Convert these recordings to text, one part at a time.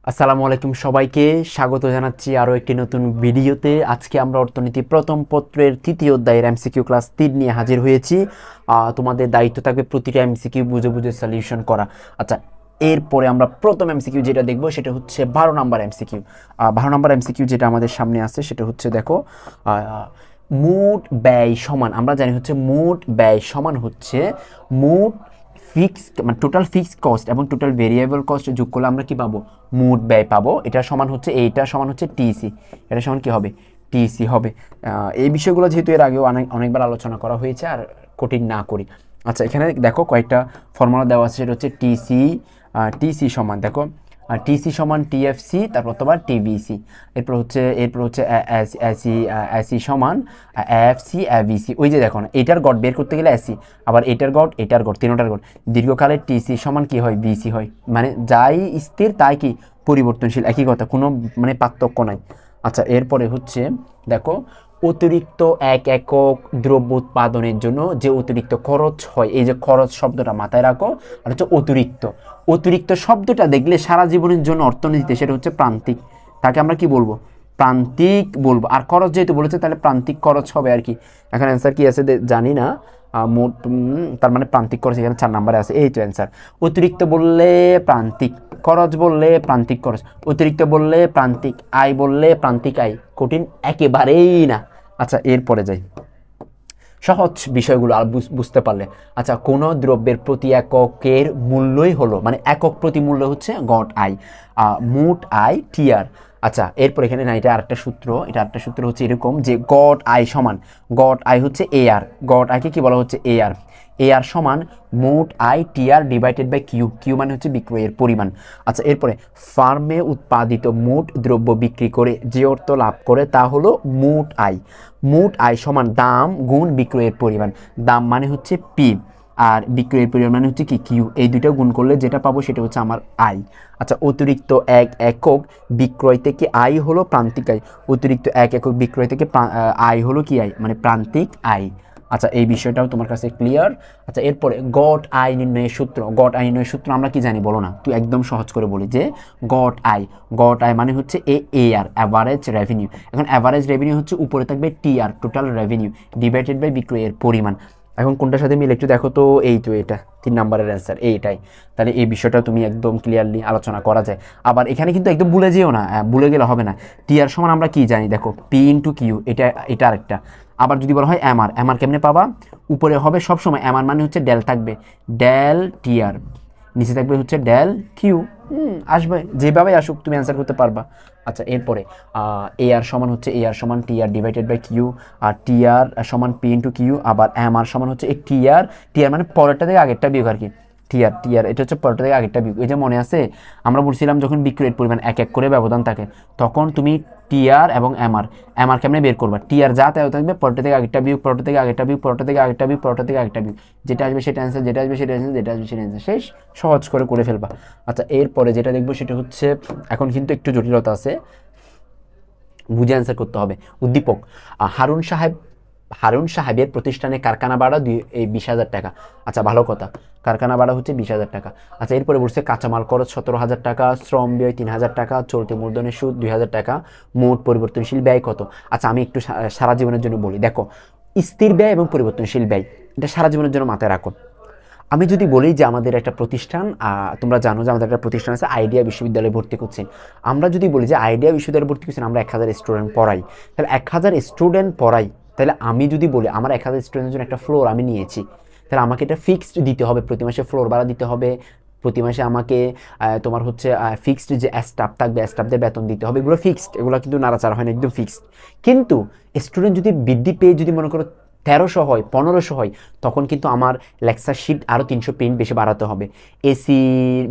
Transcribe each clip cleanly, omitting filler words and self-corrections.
আসসালামু আলাইকুম, সবাইকে স্বাগত জানাচ্ছি আরও একটি নতুন ভিডিওতে। আজকে আমরা অর্থনীতি প্রথম পত্রের তৃতীয় অধ্যায়ের এমসিকিউ ক্লাস 3 নিয়ে হাজির হয়েছি। তোমাদের দায়িত্ব থাকবে প্রতিটা এমসিকিউ বুঝে বুঝে সলিউশন করা। আচ্ছা, এরপরে আমরা প্রথম এমসিকিউ যেটা দেখব সেটা হচ্ছে 12 নম্বর এমসিকিউ। 12 নম্বর এমসিকিউ যেটা আমাদের সামনে আছে সেটা হচ্ছে, দেখো, মোট ব্যয় সমান, আমরা জানি হচ্ছে মোট ব্যয় সমান হচ্ছে মোট ফিক্সড, মানে টোটাল ফিক্সড কস্ট এবং টোটাল ভেরিয়েবল কস্ট যোগ করলে আমরা কি পাবো? মোট ব্যয় পাবো। এটা সমান হচ্ছে, এইটা সমান হচ্ছে টিসি, এটা সমান কি হবে? টিসি হবে। এই বিষয়গুলো যেহেতু এর আগেও অনেকবার আলোচনা করা হয়েছে, আর কঠিন না করি। আচ্ছা, এখানে দেখো কয়েকটা ফর্মুলা দেওয়া আছে। সেটা হচ্ছে টিসি সমান, দেখো, টিসি সমান টিএফসি, তারপর তোমার টিভিসি, এরপর হচ্ছে এসি সমান এফসি এভিসি। ওই যে দেখো না, এটার গড় বের করতে গেলে এসি, আবার এটার গড় তিনটার গড়, দীর্ঘকালের টিসি সমান কি হয়? বিসি হয়। মানে যাই স্থির তাই কি পরিবর্তনশীল, একই কথা, কোনো মানে পার্থক্য নাই। আচ্ছা, এরপরে হচ্ছে দেখো, অতিরিক্ত এক একক দ্রব্য উৎপাদনের জন্য যে অতিরিক্ত খরচ হয়, এই যে খরচ শব্দটা মাথায় রাখো। আর হচ্ছে অতিরিক্ত শব্দটা দেখলে সারা জীবনের জন্য অর্থনীতিতে সেটা হচ্ছে প্রান্তিক, তাকে আমরা কি বলবো? প্রান্তিক বলবো। আর খরচ যেহেতু বলেছে তাহলে প্রান্তিক খরচ হবে আর কি। এখন অ্যান্সার কি আছে জানি না, মোট, তার মানে প্রান্তিক খরচ এখানে 4 নম্বরে আছে, এই তো অ্যান্সার। অতিরিক্ত বললে প্রান্তিক, খরচ বললে প্রান্তিক খরচ, অতিরিক্ত বললে প্রান্তিক, আয় বললে প্রান্তিক আয়। কঠিন একেবারেই না। আচ্ছা, এরপরে যাই, সহজ বিষয়গুলো আর বুঝতে পারলে। আচ্ছা, কোনো দ্রব্যের প্রতি এককের মূল্যই হলো, মানে একক প্রতি মূল্য হচ্ছে গড় আয়, মোট আয় টিআর। আচ্ছা, এরপর এখানে না, এটা আরেকটা সূত্র হচ্ছে এরকম যে গড় আয় সমান, গড় আয় হচ্ছে এআর, গড় আয়কে কি বলা হচ্ছে? এআর সমান মোট আয় টিআর ডিভাইডেড বাই কিউ মানে হচ্ছে বিক্রয়ের পরিমাণ। আচ্ছা, এরপরে ফার্মে উৎপাদিত মোট দ্রব্য বিক্রি করে যে অর্থ লাভ করে তা হলো মোট আয় সমান দাম গুণ বিক্রয়ের পরিমাণ। দাম মানে হচ্ছে পি, আর বিক্রয়ের পরিমাণ মানে হচ্ছে কি? কিউ। এই দুটো গুণ করলে যেটা পাবো সেটা হচ্ছে আমার আয়। আচ্ছা, অতিরিক্ত এক একক বিক্রয় থেকে আয় হলো প্রান্তিক আয়, অতিরিক্ত এক একক বিক্রয় থেকে আয় হলো কি আয়? মানে প্রান্তিক আয়। আচ্ছা, এই বিষয়টাও তোমার কাছে ক্লিয়ার। আচ্ছা, এরপরে গড় আয় নির্ণয়ের সূত্র আমরা কি জানি বলো না? তুই একদম সহজ করে বলি যে গড় আয় মানে হচ্ছে এআর, অ্যাভারেজ রেভিনিউ। এখন অ্যাভারেজ রেভিনিউ হচ্ছে উপরে থাকবে TR, total revenue, divided by বিক্রয়ের পরিমাণ। এখন কোনটার সাথে মিলে একটু দেখো তো, এই তো এটা 3 নম্বরের অ্যান্সার এইটাই। তাহলে এই বিষয়টা তুমি একদম ক্লিয়ারলি আলোচনা করা যায়। আবার এখানে কিন্তু একদম ভুলে যেও না, ভুলে গেলে হবে না। টিআর সমান আমরা কি জানি? দেখো, পি ইন্টু কিউ, এটা আরেকটা। আবার যদি বলা হয় এমআর কেমনে পাবা? উপরে হবে সবসময় এমআর মানে হচ্ছে ডেল থাকবে, ডেল টিআর, নিচে থাকবে হচ্ছে ডেল কিউ। আসবে, যেভাবে আসুক তুমি অ্যান্সার করতে পারবা। আচ্ছা, এরপরে এআর সমান টিআর ডিভাইডেড বাই কিউ, আর টিআর সমান পি ইন্টু কিউ, আবার এমআর সমান হচ্ছে এই টিআর মানে পরেরটা থেকে আগেরটা বিয়োগ আর কি। টিআর এটা হচ্ছে পরেরটা থেকে আগেরটা বিয়োগ। এই যে মনে আছে আমরা বলছিলাম যখন বিক্রয়ের পরিমাণ এক এক করে ব্যবধান থাকে, তখন তুমি টিআর এবং এমআর কেমনে বের করবা? টিআর যা তাই থাকবে, পরেরটা থেকে আগেরটা বিয়োগ, পরেরটা থেকে আগেরটা বিয়োগ, পরেরটা থেকে আগেরটা বিয়োগ, পরেরটা থেকে আগেরটা বিয়োগ, যেটা আসবে সেটা অ্যান্সার, যেটা আসবে সেটা অ্যান্সার, শেষ। সহজ করে ফেলবা। আচ্ছা, এরপরে যেটা দেখবো সেটা হচ্ছে, এখন কিন্তু একটু জটিলতা আছে, বুঝে অ্যান্সার করতে হবে। উদ্দীপক, হারুন সাহেবের প্রতিষ্ঠানে কারখানা ভাড়া 20,000 টাকা। আচ্ছা, ভালো কথা, কারখানা ভাড়া হচ্ছে 20,000 টাকা। আচ্ছা, এরপরে বলছে কাঁচামাল খরচ 17,000 টাকা, শ্রম ব্যয় 3,000 টাকা, চলতি মূলধনের সুদ 2,000 টাকা, মোট পরিবর্তনশীল ব্যয় কত? আচ্ছা, আমি একটু সারা জীবনের জন্য বলি। দেখো, স্থির ব্যয় এবং পরিবর্তনশীল ব্যয় এটা সারা জীবনের জন্য মাথায় রাখো। আমি যদি বলি যে আমাদের একটা প্রতিষ্ঠান, তোমরা জানো যে আমাদের একটা প্রতিষ্ঠান আছে, আইডিয়া বিশ্ববিদ্যালয়ে ভর্তি করছেন। আমরা যদি বলি যে আইডিয়া বিশ্ববিদ্যালয়ে ভর্তি করছেন, আমরা 1000 স্টুডেন্ট পড়াই, তাহলে 1000 স্টুডেন্ট পড়াই, তাহলে আমি যদি বলি আমার 1000 স্টুডেন্টের জন্য একটা ফ্লোর আমি নিয়েছি, তাহলে আমাকে এটা ফিক্সড দিতে হবে, প্রতি মাসে ফ্লোর ভাড়া দিতে হবে, প্রতি মাসে আমাকে তোমার হচ্ছে ফিক্সড যে স্টাফ থাকবে, স্টাফদের বেতন দিতে হবে, এগুলো ফিক্সড, এগুলো কিন্তু নাড়াচাড়া হয় না, একদম ফিক্সড। কিন্তু স্টুডেন্ট যদি বৃদ্ধি পেয়ে যদি মনে করো 1300 হয়, 1500 হয়, তখন কিন্তু আমার লেকচার শিট আরও 300 প্রিন্ট বেশি বাড়াতে হবে, এসি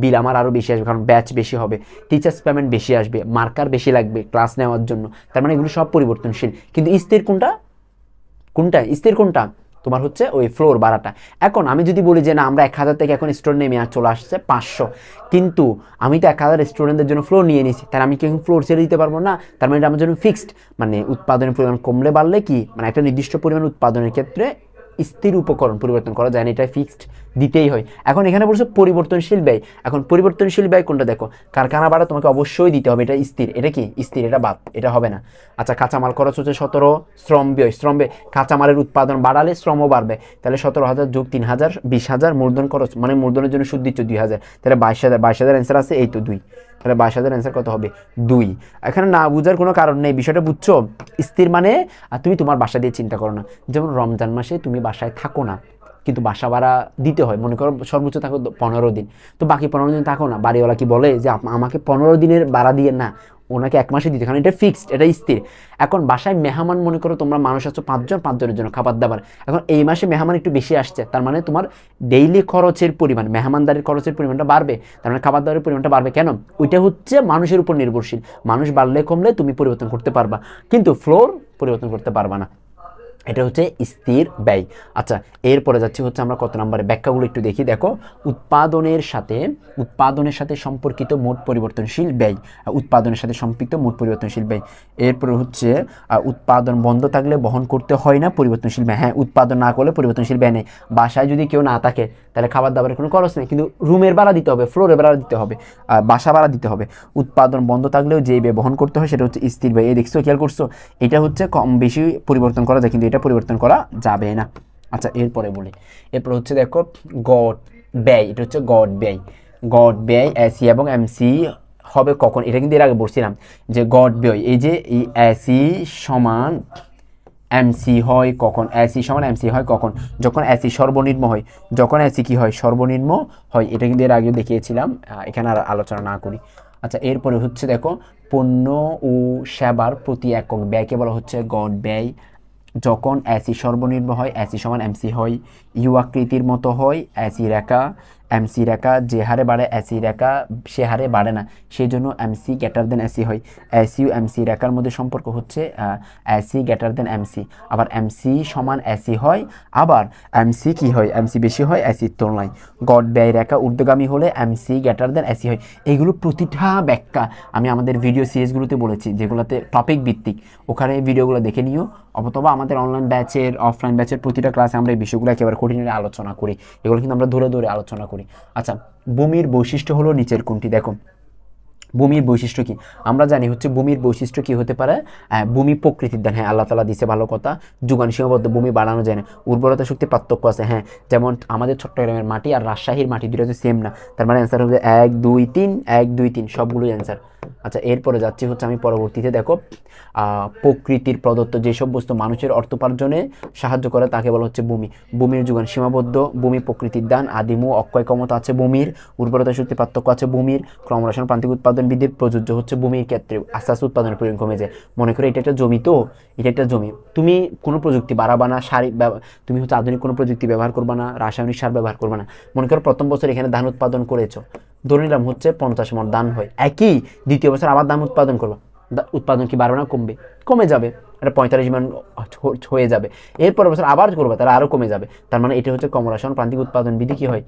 বিল আমার আরও বেশি আসবে, কারণ ব্যাচ বেশি হবে, টিচার্স পেমেন্ট বেশি আসবে, মার্কার বেশি লাগবে ক্লাস নেওয়ার জন্য। তার মানে এগুলো সব পরিবর্তনশীল। কিন্তু স্থির কোনটা? তোমার হচ্ছে ওই ফ্লোর ভাড়াটা। এখন আমি যদি বলি যে না, আমরা 1000 থেকে এখন স্টুডেন্ট নেমে চলে আসছে 500, কিন্তু আমি তো 1000 স্টুডেন্টদের জন্য ফ্লোর নিয়ে নিয়েছি, তাহলে আমি কি ফ্লোর ছেড়ে দিতে পারবো না? তার মানে এটা আমার জন্য ফিক্সড, মানে উৎপাদনের পরিমাণ কমলে বাড়লে কি, মানে একটা নির্দিষ্ট পরিমাণ উৎপাদনের ক্ষেত্রে স্থির উপকরণ পরিবর্তন করা যায় না, এটা ফিক্সড দিতেই হয়। এখন এখানে বলছো পরিবর্তনশীল ব্যয়। এখন পরিবর্তনশীল ব্যয় কোনটা দেখো, কারখানা ভাড়া তোমাকে অবশ্যই দিতে হবে, এটা স্থির, এটা কি স্থির, এটা বাদ, এটা হবে না। আচ্ছা কাঁচামাল খরচ হচ্ছে 17, শ্রম ব্যয়, কাঁচামালের উৎপাদন বাড়ালে শ্রমও বাড়বে, তাহলে 17,000 যোগ 3,000 20,000, মূলধন খরচ মানে মূলধনের জন্য সুদ দিচ্ছ 2,000, তাহলে 22,000 অ্যান্সার আছে, এই তো 2, তাহলে 22,000 অ্যান্সার কত হবে 2। এখানে না বুঝার কোনো কারণ নেই, বিষয়টা বুঝছো। স্থির মানে তুমি তোমার বাসা দিয়ে চিন্তা করো না, যেমন রমজান মাসে তুমি বাসায় থাকো না কিন্তু বাসা ভাড়া দিতে হয়, মনে করো সর্বোচ্চ থাকো 15 দিন, তো বাকি 15 দিন থাকো না, বাড়িওয়ালা কি বলে যে আমাকে 15 দিনের ভাড়া দিয়ে না, ওনাকে 1 মাসে দিতে, কারণ এটা ফিক্সড, এটা স্থির। এখন বাসায় মেহমান, মনে করো তোমরা মানুষ আছো 5 জন, 5 জনের জন্য খাবার দাবার, এখন এই মাসে মেহমান একটু বেশি আসছে, তার মানে তোমার ডেইলি খরচের পরিমাণ, মেহমানদারির খরচের পরিমাণটা বাড়বে, তার মানে খাবার দাবারের পরিমাণটা বাড়বে। কেন? ওইটা হচ্ছে মানুষের উপর নির্ভরশীল, মানুষ বাড়লে কমলে তুমি পরিবর্তন করতে পারবা, কিন্তু ফ্লোর পরিবর্তন করতে পারবা না, এটা হচ্ছে স্থির ব্যয়। আচ্ছা এরপরে যাচ্ছি হচ্ছে আমরা কত নম্বরে, ব্যাখ্যাগুলো একটু দেখি। দেখো উৎপাদনের সাথে সম্পর্কিত মোট পরিবর্তনশীল ব্যয়, উৎপাদনের সাথে সম্পৃক্ত মোট পরিবর্তনশীল ব্যয়। এরপরে হচ্ছে উৎপাদন বন্ধ থাকলে বহন করতে হয় না পরিবর্তনশীল ব্যয়। হ্যাঁ, উৎপাদন না করলে পরিবর্তনশীল ব্যয় নেই। বাসায় যদি কেউ না থাকে তাহলে খাবার দাবারের কোনো খরচ নেই, কিন্তু রুমের ভাড়া দিতে হবে, ফ্লোরের ভাড়া দিতে হবে, বাসা ভাড়া দিতে হবে। উৎপাদন বন্ধ থাকলেও যে ব্যয় বহন করতে হয় সেটা হচ্ছে স্থির ব্যয়। এই দেখছো, খেয়াল করছো, এটা হচ্ছে কম বেশি পরিবর্তন করা যায়, কিন্তু এটা পরিবর্তন করা যাবে না। আচ্ছা এরপরে বলি, এরপর হচ্ছে দেখো গড় ব্যয়, এটা হচ্ছে গড় ব্যয় এসি এবং এমসি হবে কখন, এটা কিন্তু এর আগে বলছিলাম যে গড় ব্যয়, এই যে এই এসি সমান এমসি হয় কখন, এসি সমান এমসি হয় কখন, যখন এসি সর্বনিম্ন হয়, যখন এসি কি হয় সর্বনিম্ন হয়, এটা কিন্তু এর আগে দেখিয়েছিলাম, এখানে আর আলোচনা না করি। আচ্ছা এরপরে হচ্ছে দেখো পণ্য ও সেবার প্রতি একক ব্যয়কে বলা হচ্ছে গড় ব্যয়, যখন এসি সর্বনিম্ন হয়, এসি সমান এমসি হয়, ইউ আকৃতির মতো হয় এসি রেখা, এমসি রেখা যে হারে বাড়ে এসি রেখা সে হারে বাড়ে না, সেই জন্য এমসি গ্রেটার দেন এসি হয়। এসি ও এমসি রেখার মধ্যে সম্পর্ক হচ্ছে এসি গ্রেটার দেন এমসি, আবার এমসি সমান এসি হয়, আবার এমসি কি হয়, এমসি বেশি হয় এসির তুলনায়। গড় ব্যয় রেখা ঊর্ধ্বগামী হলে এমসি গ্রেটার দেন এসি হয়। এইগুলো প্রতিটা ব্যাখ্যা আমি আমাদের ভিডিও সিরিজগুলোতে বলেছি, যেগুলোতে টপিক ভিত্তিক, ওখানে ভিডিওগুলো দেখে নিও, অথবা আমাদের অনলাইন ব্যাচের অফলাইন ব্যাচের প্রতিটা ক্লাসে আমরা এই বিষয়গুলো একেবারে কঠিনে আলোচনা করি, এগুলো কিন্তু আমরা ধরে ধরে আলোচনা করি। আচ্ছা ভূমির বৈশিষ্ট্য হলো নিচের কোনটি, দেখো ভূমির বৈশিষ্ট্য কি, আমরা জানি হচ্ছে ভূমির বৈশিষ্ট্য কি হতে পারে, ভূমি প্রকৃতির দান, হ্যাঁ আল্লাহ তাআলা দিছে, ভালো কথা, যুগান সীমাবদ্ধ, ভূমি বাড়ানো যায় না, উর্বরতা শক্তি পার্থক্য আছে, হ্যাঁ যেমন আমাদের চট্টগ্রামের মাটি আর রাজশাহীর মাটি দুটো তো সেম না, তার মানে অ্যান্সার হবে 1 2 3 1 2 3 সবগুলোই অ্যান্সার। আচ্ছা এরপরে যাচ্ছি হচ্ছে আমি পরবর্তীতে, দেখো প্রকৃতির প্রদত্ত যেসব বস্তু মানুষের অর্থোপার্জনে সাহায্য করে তাকে বলা হচ্ছে ভূমি। ভূমির যোগান সীমাবদ্ধ, ভূমি প্রকৃতির দান, আদিম ও অক্ষয় ক্ষমতা আছে ভূমির, উর্বরতা শক্তি পার্থক্য আছে ভূমির, ক্রমহ্রাসন প্রান্তিক উৎপাদন বৃদ্ধির প্রযোজ্য হচ্ছে ভূমির ক্ষেত্রে, আস্তে আস্তে উৎপাদনের পরিমাণ কমে যায়। মনে করো এটা একটা জমি, তো এটা একটা জমি, তুমি কোনো প্রযুক্তি বাড়াবা না, তুমি হচ্ছে আধুনিক কোনো প্রযুক্তি ব্যবহার করবা না, রাসায়নিক সার ব্যবহার করবা না। মনে করো প্রথম বছর এখানে ধান উৎপাদন করেছো, ধরে নিলাম হচ্ছে 50 মণ ধান হয়, একই দ্বিতীয় বছর আবার ধান উৎপাদন করবা, উৎপাদন কি বাড়বে না কমবে? কমে যাবে, এটা 45 মণ হয়ে যাবে। এরপর বছর আবার করবে, তারা আরও কমে যাবে। তার মানে এটা হচ্ছে ক্রমহ্রাসমান প্রান্তিক উৎপাদন বিধি কি হয়,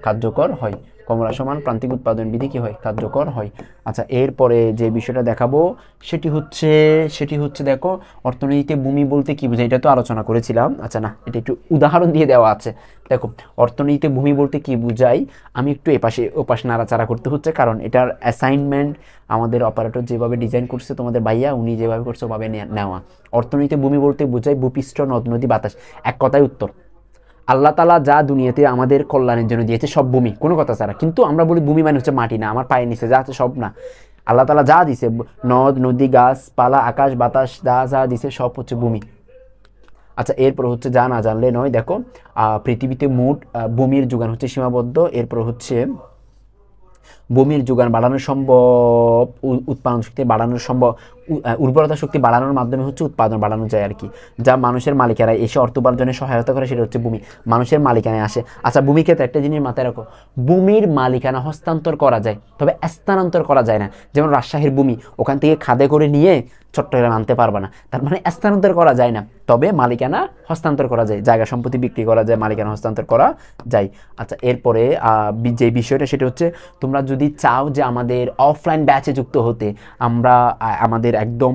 কার্যকর হয়। ক্রমহ্রাসমান প্রান্তিক উৎপাদন বিধি কি হয়, কার্যকর হয়। আচ্ছা এরপরে যে বিষয়টা দেখাবো সেটি হচ্ছে দেখো অর্থনীতিতে ভূমি বলতে কি বোঝায়, এটা তো আলোচনা করেছিলাম। আচ্ছা না, এটা একটু উদাহরণ দিয়ে দেওয়া আছে। দেখো অর্থনীতিতে ভূমি বলতে কি বুঝাই, আমি একটু এপাশে ওপাশে নাড়াচাড়া করতে হচ্ছে, কারণ এটার অ্যাসাইনমেন্ট আমাদের অপারেটর যেভাবে ডিজাইন করছে, তোমাদের ভাইয়া উনি যেভাবে করছে ওভাবে নেওয়া। অর্থনীতিতে ভূমি বলতে বোঝায় ভূপৃষ্ঠ, নদ নদী, বাতাস। এক কথায় উত্তর, আল্লাহ তাআলা যা দুনিয়াতে আমাদের কল্যাণের জন্য দিয়েছে সব ভূমি, কোনো কথা ছাড়া। কিন্তু আমরা বলি ভূমি মানে হচ্ছে মাটি না, আমার পায়ের নিচে যা আছে সব না, আল্লাহ তাআলা যা দিছে, নদ নদী, গাছপালা, আকাশ বাতাস যা যা দিছে সব হচ্ছে ভূমি। আচ্ছা এরপর হচ্ছে যা না জানলে নয়, দেখো পৃথিবীতে মোট ভূমির যোগান হচ্ছে সীমাবদ্ধ। এরপর হচ্ছে ভূমির যোগান বাড়ানো সম্ভব, উৎপাদন শক্তি বাড়ানো সম্ভব, উর্বরতা শক্তি বাড়ানোর মাধ্যমে হচ্ছে উৎপাদন বাড়ানো যায় আর কি, যা মানুষের মালিকানায় এসে অর্থ উপার্জনে সহায়তা করে, সেটা হচ্ছে ভূমি, মানুষের মালিকানায় আসে। আচ্ছা ভূমির ক্ষেত্রে একটা জিনিস মাথায় রাখো, ভূমির মালিকানা হস্তান্তর করা যায়, তবে স্থানান্তর করা যায় না। যেমন রাজশাহীর ভূমি ওখান থেকে খাদে করে নিয়ে চট্টগ্রামে আনতে পারবে না, তার মানে স্থানান্তর করা যায় না, তবে মালিকানা হস্তান্তর করা যায়, জায়গা সম্পত্তি বিক্রি করা যায়, মালিকানা হস্তান্তর করা যায়। আচ্ছা এরপরে যে বিষয়টা সেটা হচ্ছে, তোমরা যদি চাও যে আমাদের অফলাইন ব্যাচে যুক্ত হতে, আমরা আমাদের একদম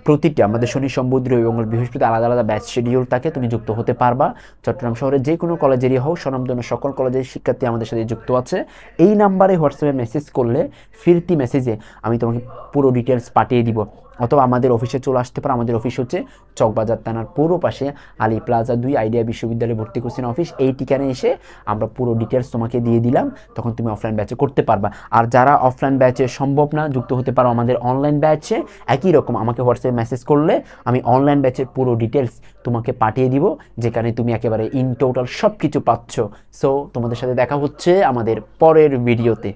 প্রতিটি আমাদের শনি সোম বুধ রবি মঙ্গল বৃহস্পতি আলাদা আলাদা ব্যাচ শিডিউল থাকে, তুমি যুক্ত হতে পারবা। চট্টগ্রাম শহরে যে কোনো কলেজেরই হোক, স্বনামধন্য সকল কলেজের শিক্ষার্থী আমাদের সাথে যুক্ত আছে। এই নাম্বারে হোয়াটসঅ্যাপে মেসেজ করলে ফিরতি মেসেজে আমি তোমাকে পুরো ডিটেলস পাঠিয়ে দিব, অথবা আমাদের অফিসে চলে আসতে পারো। আমাদের অফিস হচ্ছে চকবাজার থানার পুরো পাশে আলী প্লাজা 2 আইডিয়া বিশ্ববিদ্যালয়ে ভর্তি কোচিং অফিস। এই ঠিকানায় এসে আমরা পুরো ডিটেলস তোমাকে দিয়ে দিলাম, তখন তুমি অফলাইন ব্যাচে করতে পারবা। আর যারা অফলাইন ব্যাচে সম্ভব না, যুক্ত হতে পারো আমাদের অনলাইন ব্যাচে। একই রকম আমাকে হোয়াটসঅ্যাপে মেসেজ করলে আমি অনলাইন ব্যাচের পুরো ডিটেলস তোমাকে পাঠিয়ে দিব, যেখানে তুমি একেবারে ইন টোটাল সব কিছু পাচ্ছ। সো তোমাদের সাথে দেখা হচ্ছে আমাদের পরের ভিডিওতে।